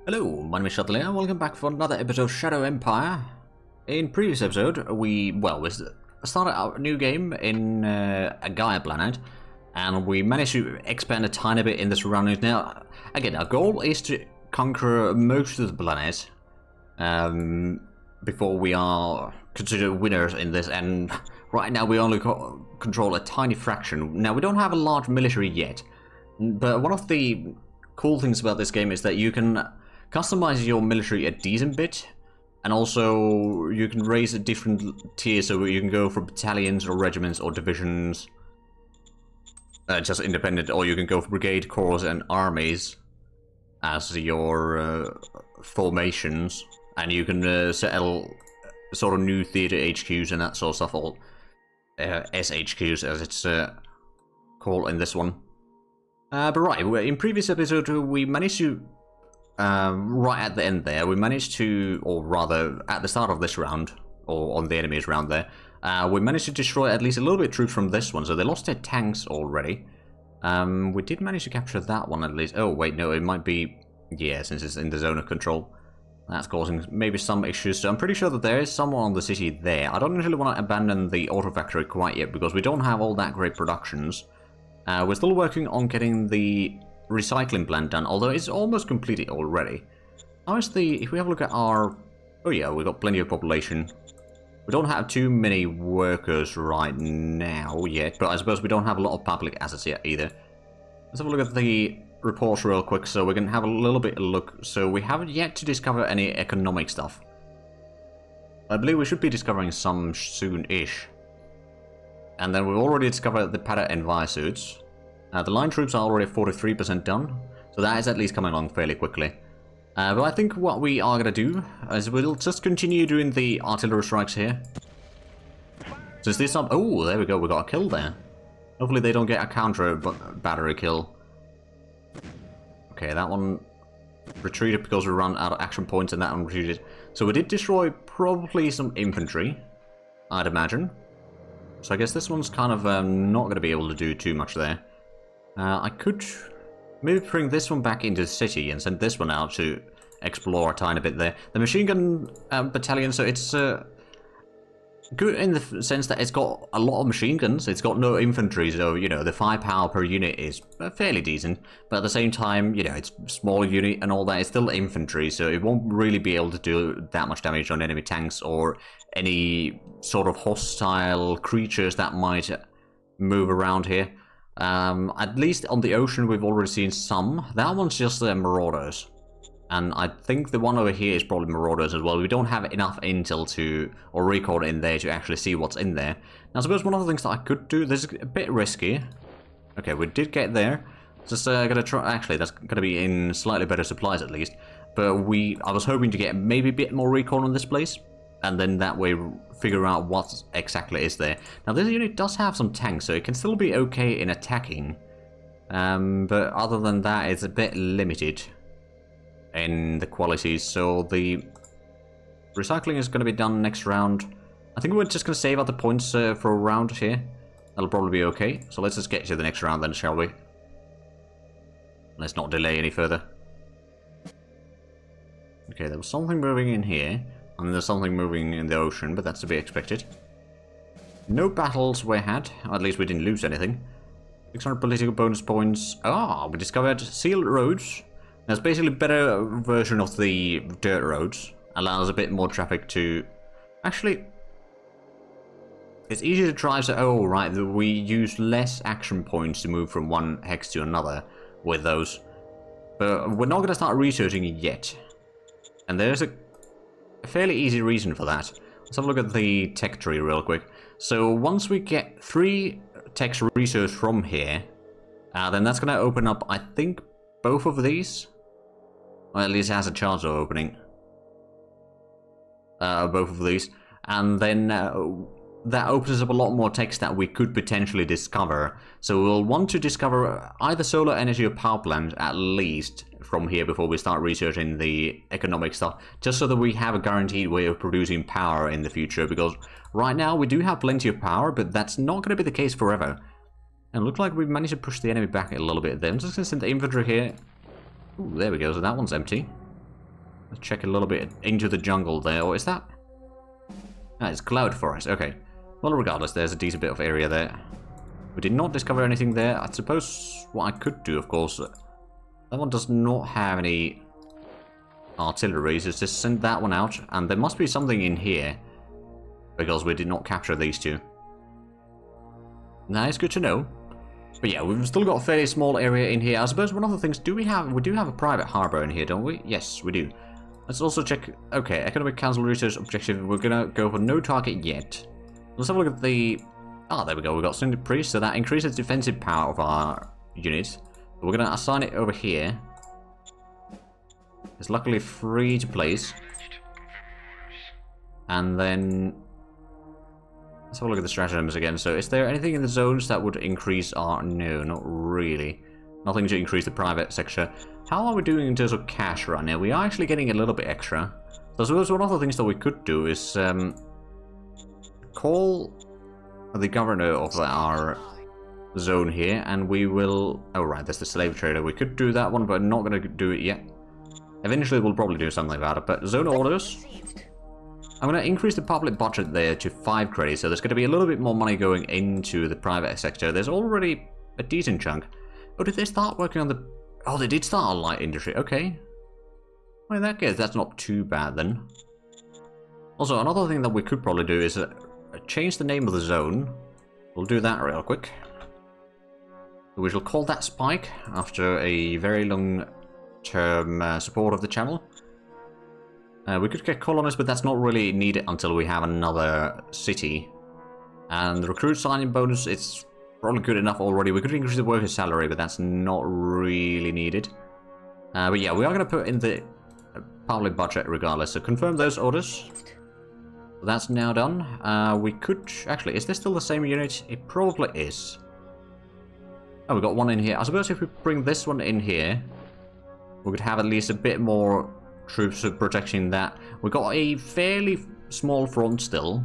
Hello, my name is Zhatelier, welcome back for another episode of Shadow Empire. In previous episode, we started our new game in a Gaia planet, and we managed to expand a tiny bit in the surroundings. Now, again, our goal is to conquer most of the planet before we are considered winners in this, and right now we only control a tiny fraction. Now, we don't have a large military yet, but one of the cool things about this game is that you can customize your military a decent bit, and also you can raise a different tiers, so you can go for battalions or regiments or divisions, just independent, or you can go for brigade, corps, and armies as your formations, and you can settle sort of new theater HQs and that sort of stuff, or SHQs as it's called in this one. But right, in previous episode we managed to right at the end there, we managed to, or rather at the start of this round, or on the enemy's round there, we managed to destroy at least a little bit of troops from this one, so they lost their tanks already. We did manage to capture that one at least. Oh wait, no, it might be, yeah, since it's in the zone of control. That's causing maybe some issues, so I'm pretty sure that there is someone on the city there. I don't really want to abandon the auto factory quite yet, because we don't have all that great productions. We're still working on getting the recycling plant done, although it's almost completed already. How is if we have a look at our... Oh yeah, we've got plenty of population. We don't have too many workers right now yet, but I suppose we don't have a lot of public assets yet either. Let's have a look at the reports real quick so we can have a little bit of a look. So we haven't yet to discover any economic stuff. I believe we should be discovering some soon-ish. And then we've already discovered the Para Envy suits. The line troops are already 43% done, so that is at least coming along fairly quickly. But I think what we are going to do is we'll just continue doing the artillery strikes here. Since this time... Oh, there we go, we got a kill there. Hopefully they don't get a counter battery kill. Okay, that one retreated because we ran out of action points, and that one retreated. So we did destroy probably some infantry, I'd imagine. So I guess this one's kind of not going to be able to do too much there. I could maybe bring this one back into the city and send this one out to explore a tiny bit there. The machine gun battalion, so it's good in the sense that it's got a lot of machine guns. It's got no infantry, so, you know, the firepower per unit is fairly decent. But at the same time, you know, it's a small unit and all that. It's still infantry, so it won't really be able to do that much damage on enemy tanks or any sort of hostile creatures that might move around here. At least on the ocean we've already seen some. That one's just marauders. And I think the one over here is probably marauders as well. We don't have enough intel or record in there to actually see what's in there. Now I suppose one of the things that I could do, this is a bit risky. Okay, we did get there. Just gonna try, actually that's gonna be in slightly better supplies at least. But I was hoping to get maybe a bit more recon on this place, and then that way figure out what exactly is there. Now this unit does have some tanks, so it can still be okay in attacking. But other than that, it's a bit limited in the qualities. So the recycling is going to be done next round. I think we're just going to save out the points for a round here. That'll probably be okay. So let's just get to the next round then, shall we? Let's not delay any further. Okay, there was something moving in here. And there's something moving in the ocean, but that's to be expected. No battles were had, or at least we didn't lose anything. 600 political bonus points. Ah, we discovered sealed roads. That's basically a better version of the dirt roads. Allows a bit more traffic to... Actually, it's easy to drive, so... Oh, right, we use less action points to move from one hex to another with those. But we're not going to start researching it yet. And there's a fairly easy reason for that. Let's have a look at the tech tree real quick. So once we get 3 tech research from here, then that's going to open up, I think, both of these. Or at least it has a chance of opening both of these. And then that opens up a lot more text that we could potentially discover. So we'll want to discover either solar energy or power plant at least from here before we start researching the economic stuff, just so that we have a guaranteed way of producing power in the future, because right now we do have plenty of power, but that's not going to be the case forever. And it looks like we've managed to push the enemy back a little bit there. I'm just going to send the infantry here. Ooh, there we go, so that one's empty. Let's check a little bit into the jungle there. Or is that... Ah, it's cloud forest. Okay. Well, regardless, there's a decent bit of area there. We did not discover anything there. I suppose what I could do, of course... That one does not have any artillery, so just send that one out. And there must be something in here, because we did not capture these two. That is good to know. But yeah, we've still got a fairly small area in here. I suppose one of the things, we do have a private harbor in here, don't we? Yes, we do. Let's also check, okay, Economic Council research objective. We're gonna go for no target yet. Let's have a look at the, there we go, we've got Syndic Priest, so that increases defensive power of our units. We're gonna assign it over here. It's luckily free to place. And then... Let's have a look at the stratagems again. So is there anything in the zones that would increase our... No, not really. Nothing to increase the private sector. How are we doing in terms of cash right now? We are actually getting a little bit extra. So I suppose one of the things that we could do is call the governor of our zone here, and we will... Oh right, that's the slave trader. We could do that one, but I'm not going to do it yet. Eventually we'll probably do something about it, but zone orders... I'm going to increase the public budget there to 5 credits, so there's going to be a little bit more money going into the private sector. There's already a decent chunk. Oh, did they start working on the... Oh, they did start on light industry. Okay. Well, in that case, that's not too bad then. Also, another thing that we could probably do is change the name of the zone. We'll do that real quick. We shall call that Spike, after a very long-term support of the channel. We could get colonists, but that's not really needed until we have another city. And the recruit signing bonus, it's probably good enough already. We could increase the worker's salary, but that's not really needed. But yeah, we are going to put in the public budget regardless. So confirm those orders. That's now done. We could... Actually, is this still the same unit? It probably is. Oh, we got one in here. I suppose if we bring this one in here, we could have at least a bit more... troops protecting that. We've got a fairly small front still.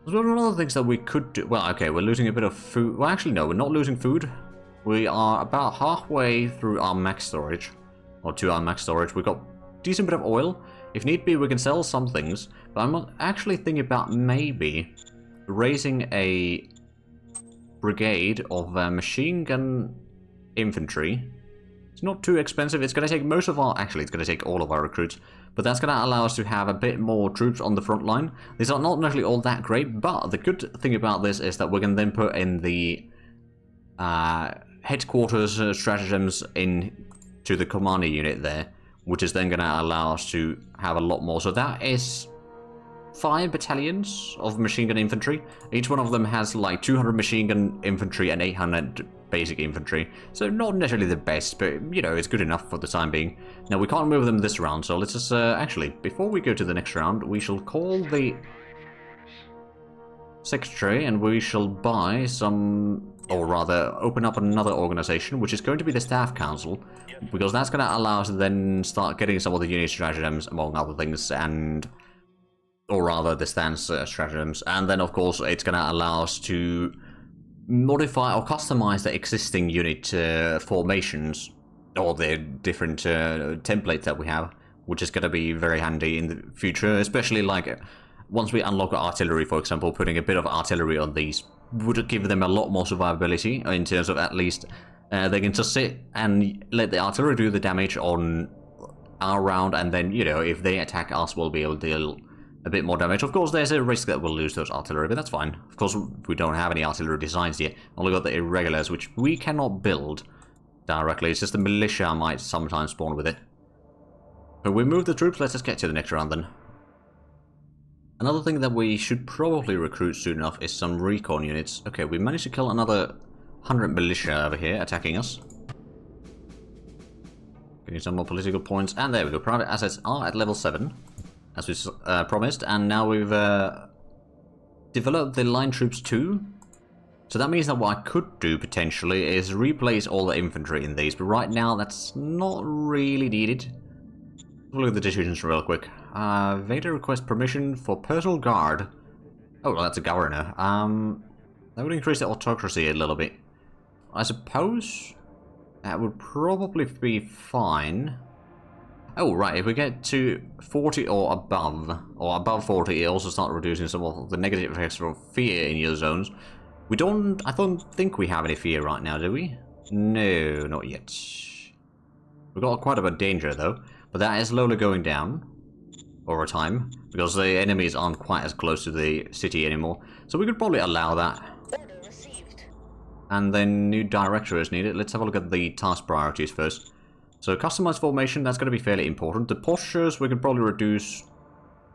There's one of the things that we could do. Well, okay, we're losing a bit of food. Well, actually, no, we're not losing food. We are about halfway through our max storage. Or to our max storage. We've got a decent bit of oil. If need be, we can sell some things. But I'm actually thinking about maybe raising a brigade of machine gun infantry. It's not too expensive. It's going to take most of our... Actually, it's going to take all of our recruits. But that's going to allow us to have a bit more troops on the front line. These are not necessarily all that great, but the good thing about this is that we can then put in the headquarters stratagems into the commander unit there, which is then going to allow us to have a lot more. So that is 5 battalions of machine gun infantry. Each one of them has like 200 machine gun infantry and 800 basic infantry. So not necessarily the best, but you know, it's good enough for the time being. Now we can't move them this round, so let's just actually, before we go to the next round, we shall call the secretary and we shall buy some, or rather open up another organization, which is going to be the staff council, because that's going to allow us to then start getting some of the unit stratagems, among other things, and or rather the stance stratagems, and then of course it's going to allow us to modify or customize the existing unit formations, or the different templates that we have, which is going to be very handy in the future, especially like once we unlock artillery, for example. Putting a bit of artillery on these would give them a lot more survivability, in terms of at least they can just sit and let the artillery do the damage on our round, and then, you know, if they attack us, we'll be able to deal a bit more damage. Of course, there's a risk that we'll lose those artillery, but that's fine. Of course, we don't have any artillery designs yet. Only got the irregulars, which we cannot build directly. It's just the militia might sometimes spawn with it. But we move the troops. Let's just get to the next round then. Another thing that we should probably recruit soon enough is some recon units. Okay, we managed to kill another 100 militia over here attacking us. Getting some more political points. And there we go. Private assets are at level 7. As we promised, and now we've developed the line troops too. So that means that what I could do potentially is replace all the infantry in these, but right now that's not really needed. Look at the decisions real quick. Vader requests permission for personal guard. Oh, well, that's a governor. That would increase the autocracy a little bit. I suppose that would probably be fine. Oh, right, if we get to 40 or above 40, it also starts reducing some of the negative effects of fear in your zones. I don't think we have any fear right now, do we? No, not yet. We've got quite a bit of danger, though, but that is slowly going down over time, because the enemies aren't quite as close to the city anymore, so we could probably allow that. Order received. And then new director is needed. Let's have a look at the task priorities first. So customized formation, that's going to be fairly important. The postures we could probably reduce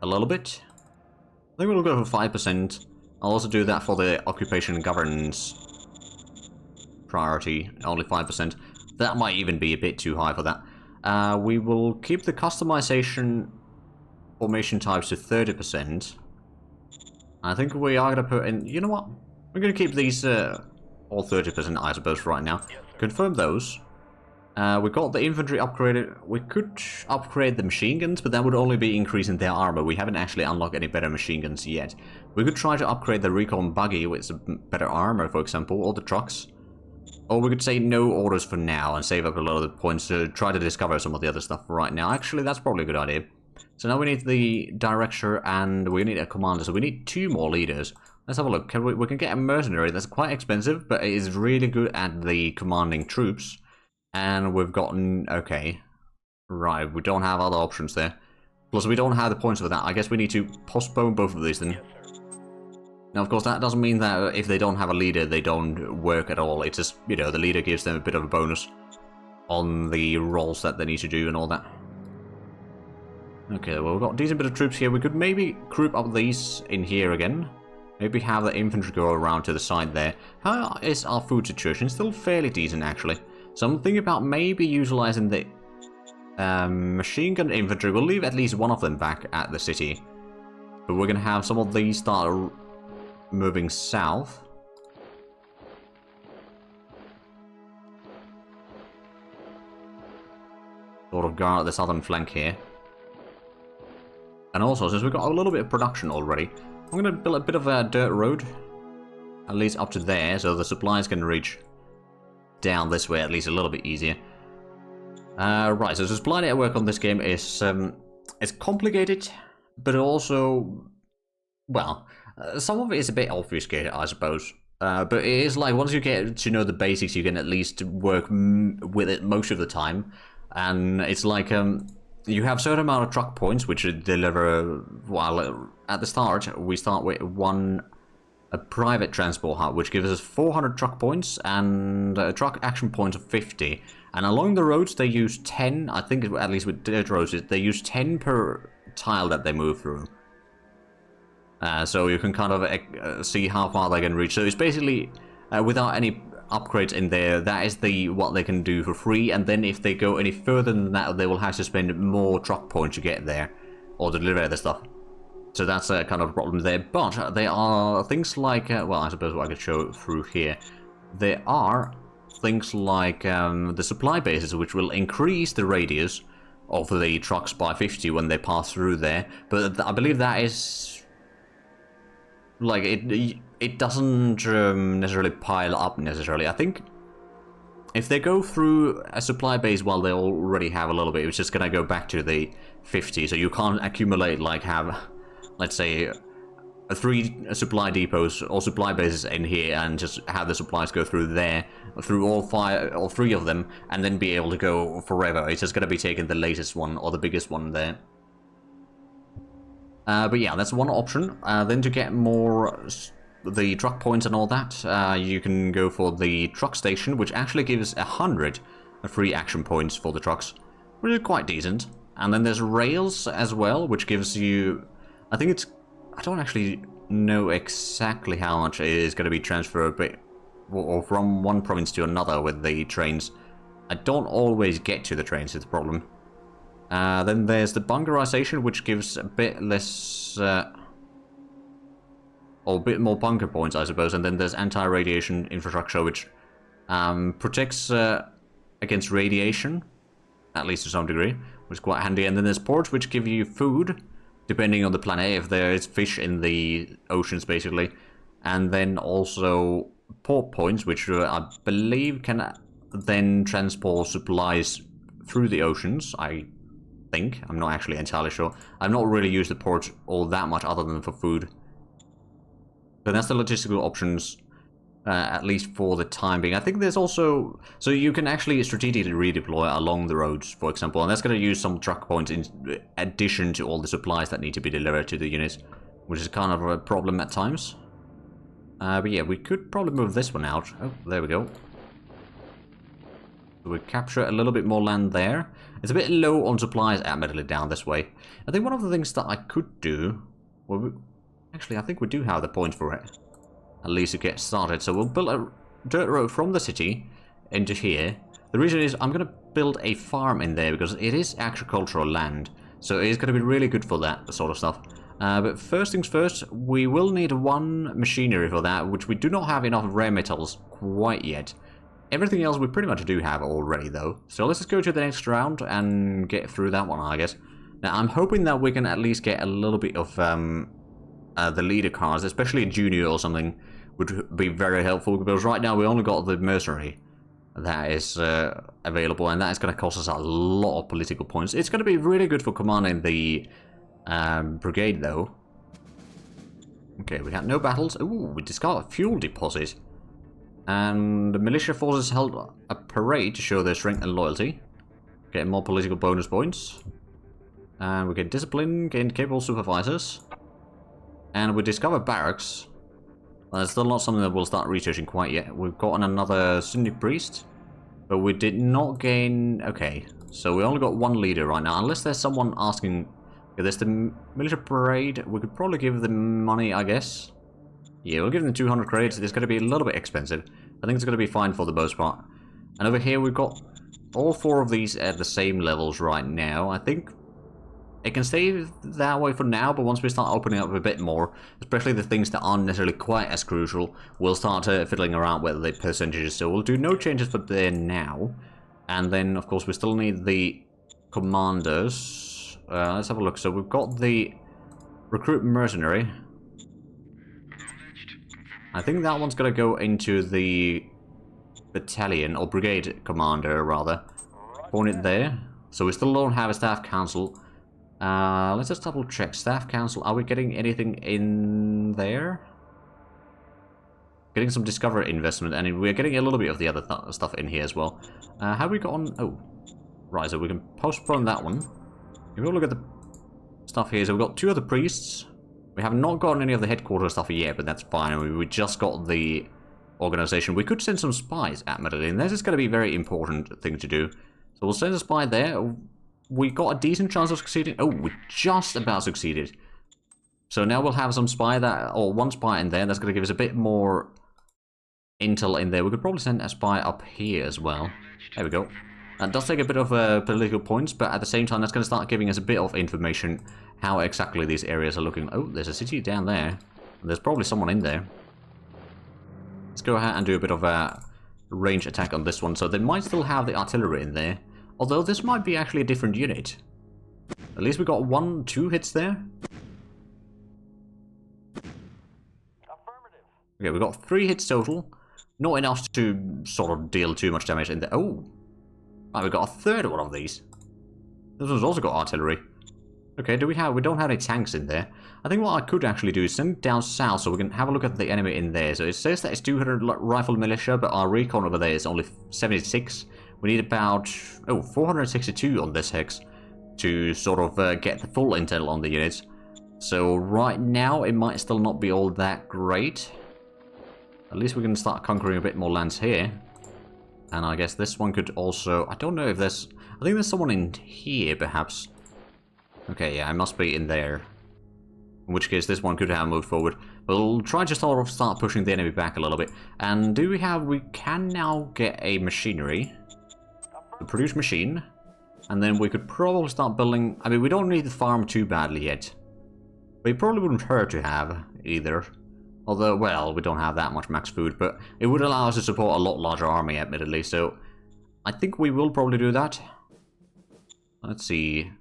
a little bit. I think we'll go for 5%. I'll also do that for the occupation governance priority, only 5%. That might even be a bit too high for that. We will keep the customization formation types to 30%. I think we are going to put in... You know what? We're going to keep these all 30%, I suppose, right now. Confirm those. We got the infantry upgraded. We could upgrade the machine guns, but that would only be increasing their armor. We haven't actually unlocked any better machine guns yet. We could try to upgrade the recon buggy with some better armor, for example, or the trucks. Or we could say no orders for now and save up a lot of the points to try to discover some of the other stuff right now. Actually, that's probably a good idea. So now we need the director and we need a commander. So we need 2 more leaders. Let's have a look. We can get a mercenary. That's quite expensive, but it is really good at the commanding troops. And we've gotten... Okay. Right, we don't have other options there. Plus, we don't have the points for that. I guess we need to postpone both of these then. Now, of course, that doesn't mean that if they don't have a leader, they don't work at all. It's just, you know, the leader gives them a bit of a bonus on the roles that they need to do and all that. Okay, well, we've got a decent bit of troops here. We could maybe group up these in here again. Maybe have the infantry go around to the side there. How is our food situation? Still fairly decent, actually. So I'm thinking about maybe utilizing the machine gun infantry. We'll leave at least one of them back at the city. But we're going to have some of these start moving south. Sort of guard the southern flank here. And also, since we've got a little bit of production already, I'm going to build a bit of a dirt road. At least up to there, so the supplies can reach down this way at least a little bit easier. Right, so the supply network on this game is it's complicated, but also, well, some of it is a bit obfuscated, I suppose. But it is like, once you get to know the basics, you can at least work with it most of the time. And it's like, you have a certain amount of truck points, which deliver, while at the start, we start with a private transport hub, which gives us 400 truck points and truck action points of 50. And along the roads, they use 10, I think at least with dirt roads, they use 10 per tile that they move through. So you can kind of see how far they can reach. So it's basically, without any upgrades in there, that is what they can do for free. And then if they go any further than that, they will have to spend more truck points to get there or deliver the stuff. So that's a kind of problem there. But there are things like, well, I suppose I could show through here. There are things like the supply bases, which will increase the radius of the trucks by 50 when they pass through there. But I believe that is, like, it doesn't necessarily pile up necessarily. I think if they go through a supply base while they already have a little bit, it's just gonna go back to the 50. So you can't accumulate, like, have, let's say, 3 supply depots or supply bases in here and just have the supplies go through there, through all 3 of them, and then be able to go forever. It's just going to be taking the latest one or the biggest one there. But yeah, that's one option. Then to get more the truck points and all that, you can go for the truck station, which actually gives 100 free action points for the trucks, which is quite decent. And then there's rails as well, which gives you, I think it's, I don't actually know exactly how much it is going to be transferred or from one province to another with the trains. I don't always get to the trains, is the problem. Then there's the bunkerization, which gives a bit less, or a bit more bunker points, I suppose. And then there's anti-radiation infrastructure, which protects against radiation, at least to some degree, which is quite handy. And then there's ports, which give you food, depending on the planet, if there is fish in the oceans, basically. And then also port points, which I believe can then transport supplies through the oceans. I think. I'm not actually entirely sure. I've not really used the port all that much other than for food. But that's the logistical options, at least for the time being. I think there's also... So you can actually strategically redeploy along the roads, for example. And that's going to use some truck points in addition to all the supplies that need to be delivered to the units, which is kind of a problem at times. But yeah, we could probably move this one out. Oh, there we go. We capture a little bit more land there. It's a bit low on supplies, admittedly, down this way. I think one of the things that I could do... Well, actually, I think we do have the points for it. At least to get started. So we'll build a dirt road from the city into here. The reason is I'm going to build a farm in there because it is agricultural land. So it's going to be really good for that sort of stuff. But first things first, we will need one machinery for that, which we do not have enough rare metals quite yet. Everything else we pretty much do have already, though. So let's just go to the next round and get through that one, I guess. Now, I'm hoping that we can at least get a little bit of the leader cars, especially a junior or something, would be very helpful, because right now we only got the mercenary that is available, and that is going to cost us a lot of political points. It's going to be really good for commanding the brigade, though. Okay, we had no battles. Ooh, we discovered a fuel deposit. And the militia forces held a parade to show their strength and loyalty. Getting more political bonus points. And we get discipline, gain capable supervisors. And we discover barracks. Well, that's still not something that we'll start researching quite yet. We've gotten another syndic priest. But we did not gain... Okay, so we only got one leader right now. Unless there's someone asking... Okay, there's the militia parade. We could probably give them money, I guess. Yeah, we'll give them 200 credits. It's going to be a little bit expensive. I think it's going to be fine for the most part. And over here we've got all four of these at the same levels right now. I think it can stay that way for now, but once we start opening up a bit more, especially the things that aren't necessarily quite as crucial, we'll start fiddling around with the percentages. So we'll do no changes for there now. And then, of course, we still need the commanders. Let's have a look. So we've got the recruit mercenary. I think that one's going to go into the battalion, or brigade commander, rather. Point it there. So we still don't have a staff council. Let's just double check. Staff council, are we getting anything in there? Getting some discovery investment, and we're getting a little bit of the other stuff in here as well. Have we got on... Oh, right, so we can postpone that one. If we look at the stuff here, so we've got two other priests. We have not gotten any of the headquarters stuff yet, but that's fine. We just got the organization. We could send some spies at Medellin. This is going to be a very important thing to do. So we'll send a spy there. We got a decent chance of succeeding. Oh, we just about succeeded. So now we'll have some spy that, or one spy in there. That's going to give us a bit more intel in there. We could probably send a spy up here as well. There we go. That does take a bit of political points, but at the same time, that's going to start giving us a bit of information how exactly these areas are looking. Oh, there's a city down there. There's probably someone in there. Let's go ahead and do a bit of a range attack on this one. So they might still have the artillery in there. Although this might be actually a different unit. At least we got 1-2 hits there. Okay, we got 3 hits total. Not enough to sort of deal too much damage in there. Oh! Right, we got a third one of these. This one's also got artillery. Okay, we don't have any tanks in there. I think what I could actually do is send it down south so we can have a look at the enemy in there. So it says that it's 200 rifle militia, but our recon over there is only 76. We need about 462 on this hex to sort of get the full intel on the units. So right now it might still not be all that great. At least we can start conquering a bit more lands here. And I guess this one could also... I don't know if there's... I think there's someone in here, perhaps. Okay, yeah, I must be in there. In which case, this one could have moved forward. We'll try to sort of start pushing the enemy back a little bit. And do we have... We can now get a machinery. To produce machine. And then we could probably start building... I mean, we don't need the farm too badly yet. But it probably wouldn't hurt to have, either. Although, well, we don't have that much max food, but it would allow us to support a lot larger army, admittedly, so I think we will probably do that. Let's see.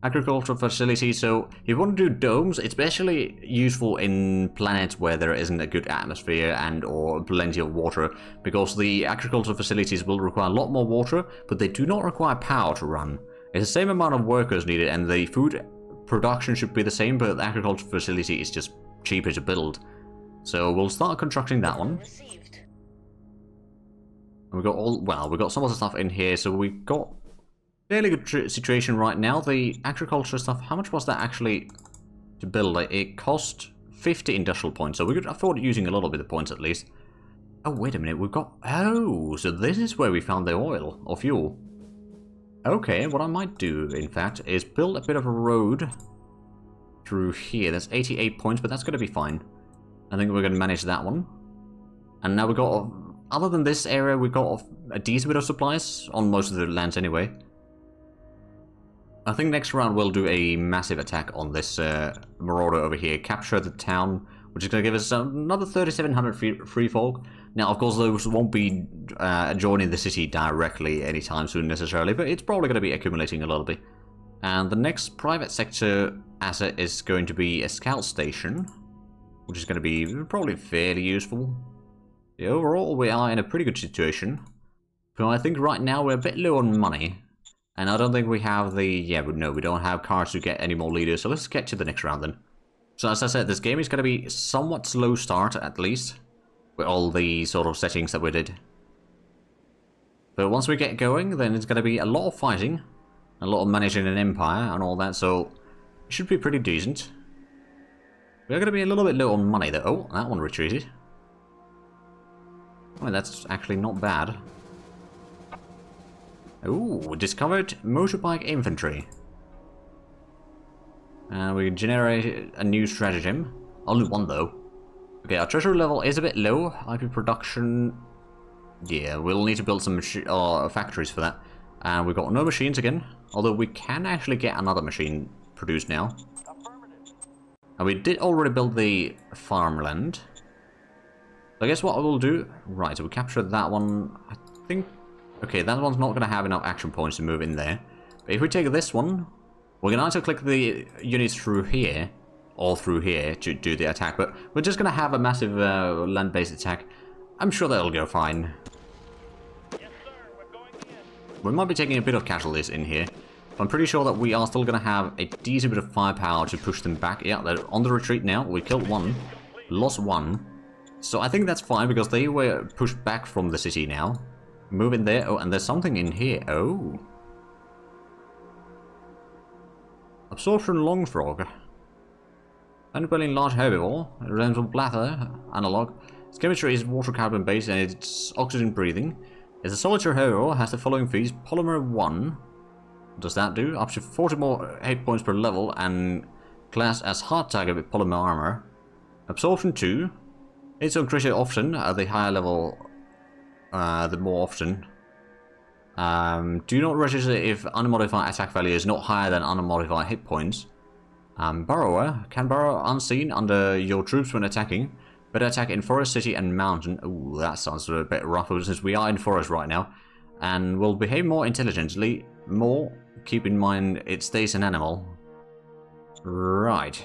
Agricultural facilities, so if you want to do domes, it's especially useful in planets where there isn't a good atmosphere and or plenty of water, because the agricultural facilities will require a lot more water, but they do not require power to run. It's the same amount of workers needed, and the food production should be the same, but the agriculture facility is just cheaper to build. So we'll start constructing that one. And we got we got some of the stuff in here, so we got fairly good situation right now. The agriculture stuff, how much was that actually to build? It cost 50 industrial points, so we could afford using a little bit of points at least. Oh, wait a minute, we've got... Oh, so this is where we found the oil, or fuel. Okay, what I might do, in fact, is build a bit of a road through here. That's 88 points, but that's going to be fine. I think we're going to manage that one. And now we've got... Other than this area, we've got a decent bit of supplies on most of the lands anyway. I think next round we'll do a massive attack on this marauder over here. Capture the town, which is going to give us another 3,700 free folk. Now, of course, those won't be joining the city directly anytime soon necessarily, but it's probably going to be accumulating a little bit. And the next private sector asset is going to be a scout station, which is going to be probably fairly useful. Yeah, overall, we are in a pretty good situation. But I think right now we're a bit low on money. And I don't think we have the... Yeah, but no, we don't have cards to get any more leaders, so let's get to the next round then. So as I said, this game is going to be somewhat slow start, at least, with all the sort of settings that we did. But once we get going, then it's going to be a lot of fighting, a lot of managing an empire and all that, so it should be pretty decent. We're going to be a little bit low on money, though. Oh, that one retreated. Oh, that's actually not bad. Ooh, discovered motorbike infantry. And we generate a new stratagem. Only one, though. Okay, our treasury level is a bit low. IP production... Yeah, we'll need to build some factories for that. And we've got no machines again. Although we can actually get another machine produced now. And we did already build the farmland. So I guess what I will do... Right, so we captured that one. I think... Okay, that one's not going to have enough action points to move in there. But if we take this one... We're going to either click the units through here, or through here to do the attack. But we're just going to have a massive land-based attack. I'm sure that'll go fine. Yes, sir. We're going in. We might be taking a bit of casualties in here. But I'm pretty sure that we are still going to have a decent bit of firepower to push them back. Yeah, they're on the retreat now. We killed one. Lost one. So I think that's fine because they were pushed back from the city now. Move in there. Oh, and there's something in here. Oh. Absorption long frog. Underbelly large herbivore. It resembles bladder analog. Its chemistry is water carbon based and it's oxygen breathing. It's a solitary herbivore. Has the following feats. Polymer 1. What does that do? Up to 40 more hit points per level and class as hard target with polymer armor. Absorption 2. It's on creature often, the higher level, the more often. Do not register if unmodified attack value is not higher than unmodified hit points. Burrower can burrow unseen under your troops when attacking. Better attack in forest, city, and mountain. Ooh, that sounds a bit rough since we are in forest right now. And will behave more intelligently. More, keep in mind it stays an animal. Right.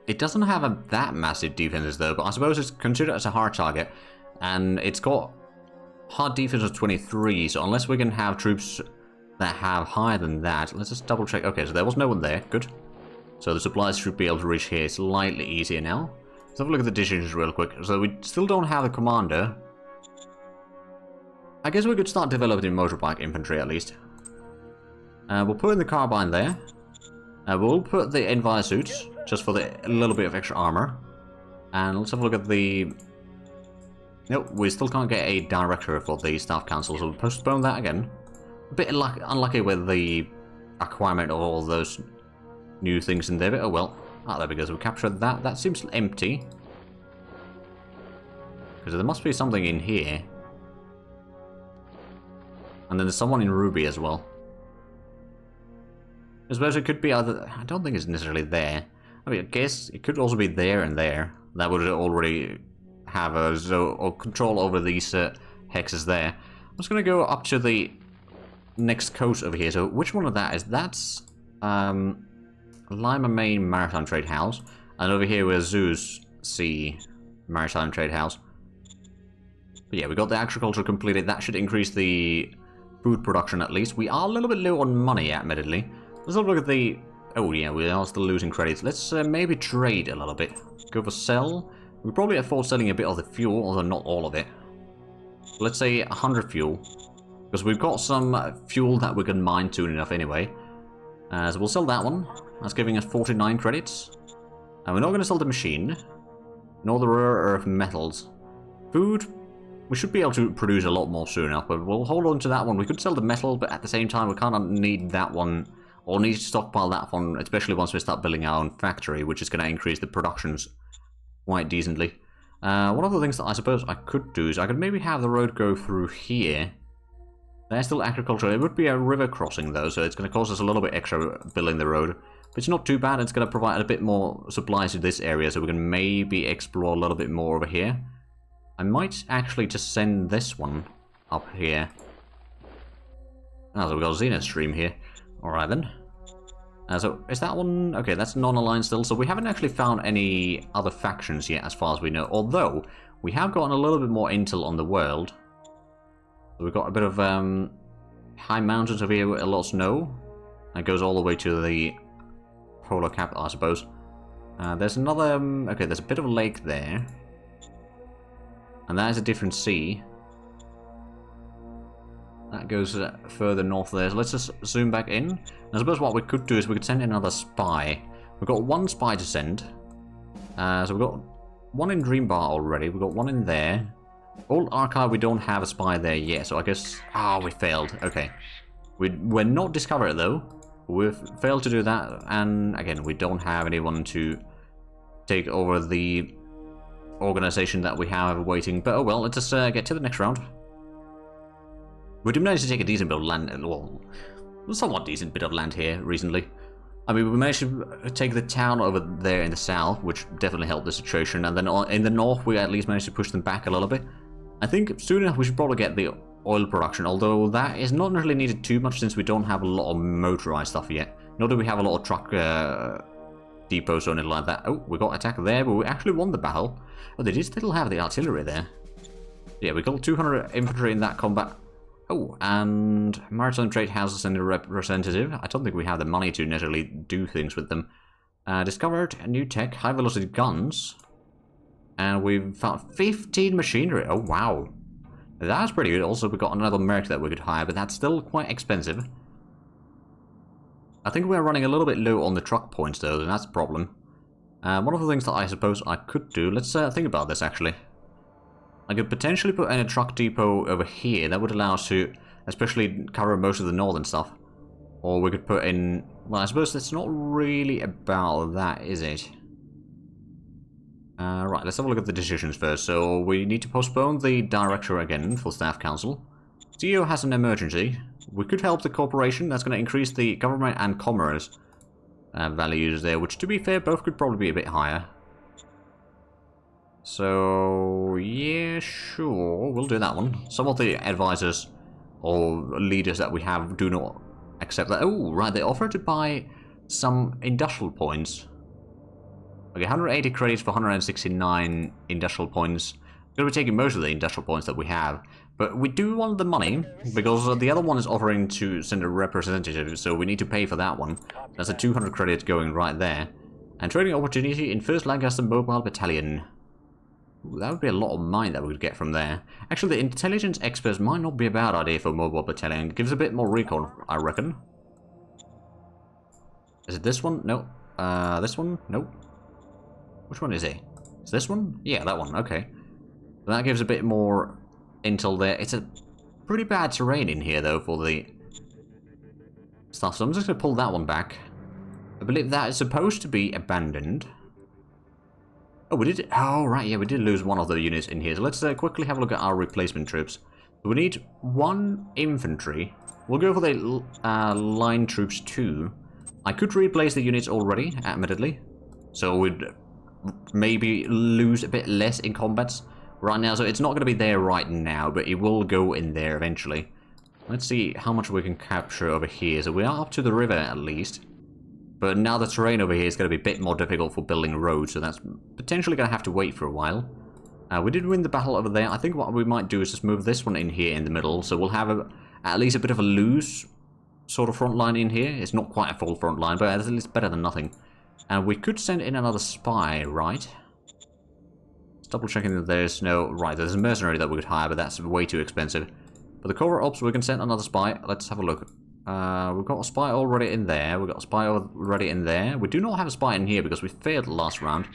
It doesn't have that massive defenses though, but I suppose it's considered as a hard target. And it's got hard defense of 23, so unless we can have troops that have higher than that, let's just double check. Okay, so there was no one there, good. So the supplies should be able to reach here slightly easier now. Let's have a look at the decisions real quick. So we still don't have a commander. I guess we could start developing motorbike infantry at least. We'll put in the carbine there. We'll put the Envire suits, just for a little bit of extra armor. And let's have a look at the... Nope, we still can't get a director for the staff council, so we'll postpone that again. A bit unlucky with the acquirement of all those new things in there, but oh well. Ah, there we go, so we captured that. That seems empty. Because there must be something in here. And then there's someone in Ruby as well. I suppose it could be either... I don't think it's necessarily there. I mean, I guess it could also be there and there. That would already have a control over these hexes there. I'm just going to go up to the next coast over here. So which one of that is? That's Lima Main Maritime Trade House. And over here we're Zeus Sea Maritime Trade House. But yeah, we got the agriculture completed. That should increase the food production at least. We are a little bit low on money, admittedly. Let's have a look at the... Oh yeah, we are still losing credits. Let's maybe trade a little bit. Go for sell. We probably afford selling a bit of the fuel, although not all of it. Let's say 100 fuel. Because we've got some fuel that we can mine soon enough anyway. So we'll sell that one. That's giving us 49 credits. And we're not going to sell the machine. Nor the rare earth metals. Food, we should be able to produce a lot more soon enough, but we'll hold on to that one. We could sell the metal, but at the same time we kind of need that one, or need to stockpile that one, especially once we start building our own factory, which is going to increase the productions quite decently. One of the things that I suppose I could do is I could maybe have the road go through here. There's still agriculture. It would be a river crossing though, so it's going to cost us a little bit extra building the road. But it's not too bad. It's going to provide a bit more supplies to this area, so we can maybe explore a little bit more over here. I might actually just send this one up here. Oh, so we've got a Xena stream here. Alright then. So, is that one... Okay, that's non-aligned still, so we haven't actually found any other factions yet, as far as we know. Although, we have gotten a little bit more intel on the world. So we've got a bit of high mountains over here with a lot of snow. That goes all the way to the polar capital, I suppose. There's another... okay, there's a bit of a lake there. And that is a different sea. That goes further north there. So let's just zoom back in. I suppose what we could do is we could send in another spy. We've got one spy to send. So we've got one in Dreambar already. We've got one in there. Old Archive, we don't have a spy there yet. So I guess... Ah, we failed. Okay. We're not discovered though. We've failed to do that. And again, we don't have anyone to take over the organization that we have waiting. But oh well, let's just get to the next round. We did manage to take a decent bit of land, well, somewhat decent bit of land here recently. I mean, we managed to take the town over there in the south, which definitely helped the situation, and then in the north we at least managed to push them back a little bit. I think soon enough we should probably get the oil production, although that is not really needed too much since we don't have a lot of motorized stuff yet. Nor do we have a lot of truck depots or anything like that. Oh, we got attacked there, but we actually won the battle. Oh, they did still have the artillery there. Yeah, we killed 200 infantry in that combat. Oh, and Maritime Trade Houses and a representative. I don't think we have the money to necessarily do things with them. Discovered a new tech, high-velocity guns. And we've found 15 machinery. Oh, wow. That's pretty good. Also, we've got another merc that we could hire, but that's still quite expensive. I think we're running a little bit low on the truck points, though, and that's a problem. One of the things that I suppose I could do... Let's think about this, actually. I could potentially put in a truck depot over here. That would allow us to especially cover most of the northern stuff. Or we could put in... Well, I suppose it's not really about that, is it? Right, let's have a look at the decisions first. So we need to postpone the director again for Staff Council. CEO has an emergency. We could help the corporation. That's going to increase the government and commerce values there, which to be fair, both could probably be a bit higher. So, yeah, sure, we'll do that one. Some of the advisors or leaders that we have do not accept that. Oh, right, they offer to buy some industrial points. Okay, 180 credits for 169 industrial points. We're going to be taking most of the industrial points that we have. But we do want the money, because the other one is offering to send a representative, so we need to pay for that one. That's a 200 credits going right there. And trading opportunity in 1st Lancaster Mobile Battalion. Ooh, that would be a lot of mine that we could get from there. Actually, the intelligence experts might not be a bad idea for Mobile Battalion. It gives a bit more recon, I reckon. Is it this one? No. This one? Nope. Which one is it? Is this one? Yeah, that one. Okay. So that gives a bit more intel there. It's a pretty bad terrain in here, though, for the stuff. So I'm just going to pull that one back. I believe that is supposed to be abandoned. Oh, we did... Oh, right, yeah, we did lose one of the units in here. So let's quickly have a look at our replacement troops. We need 1 infantry. We'll go for the line troops too. I could replace the units already, admittedly. So we'd maybe lose a bit less in combats right now. So it's not going to be there right now, but it will go in there eventually. Let's see how much we can capture over here. So we are up to the river at least. But now the terrain over here is going to be a bit more difficult for building roads, so that's potentially going to have to wait for a while. We did win the battle over there. I think what we might do is just move this one in here in the middle, so we'll have at least a bit of a loose sort of front line in here. It's not quite a full front line, but at least better than nothing. And we could send in another spy, right? Just double checking that there's no... Right, there's a mercenary that we could hire, but that's way too expensive. But the covert ops, we can send another spy. Let's have a look. We've got a spy already in there. We've got a spy already in there. We do not have a spy in here because we failed last round.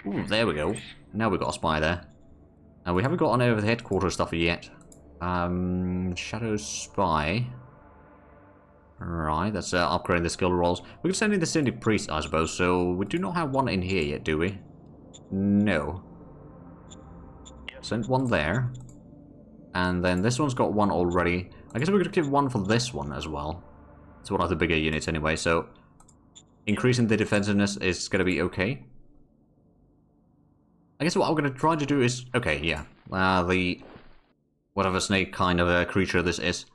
Ooh, there we go. Now we've got a spy there. And we haven't got on over the headquarters stuff yet. Shadow spy. Right, that's upgrading the skill rolls. We can send in the Syndic Priest, I suppose. So we do not have one in here yet, do we? No. Send one there. And then this one's got one already. I guess we could give one for this one as well. It's one of the bigger units anyway, so increasing the defensiveness is going to be okay. I guess what I'm going to try to do is... Okay, yeah. The... Whatever snake kind of a creature this is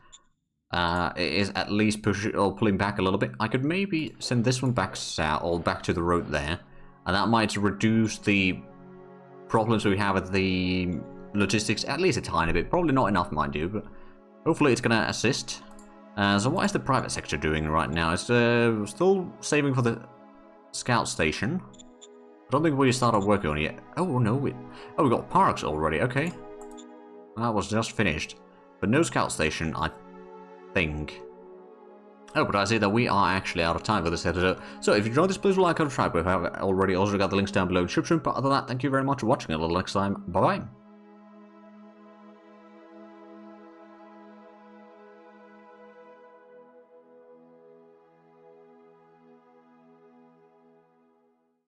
at least pushing or pulling back a little bit. I could maybe send this one back south, or back to the road there. And that might reduce the problems we have with the logistics at least a tiny bit. Probably not enough, mind you, but hopefully it's going to assist. So what is the private sector doing right now? It's still saving for the scout station. I don't think we started working on it yet. Oh, no. We got parks already. Okay. That was just finished. But no scout station, I think. Oh, but I see that we are actually out of time for this episode. So if you enjoyed this, please like and subscribe. We have already also got the links down below in the description. But other than that, thank you very much for watching. Until next time, bye-bye.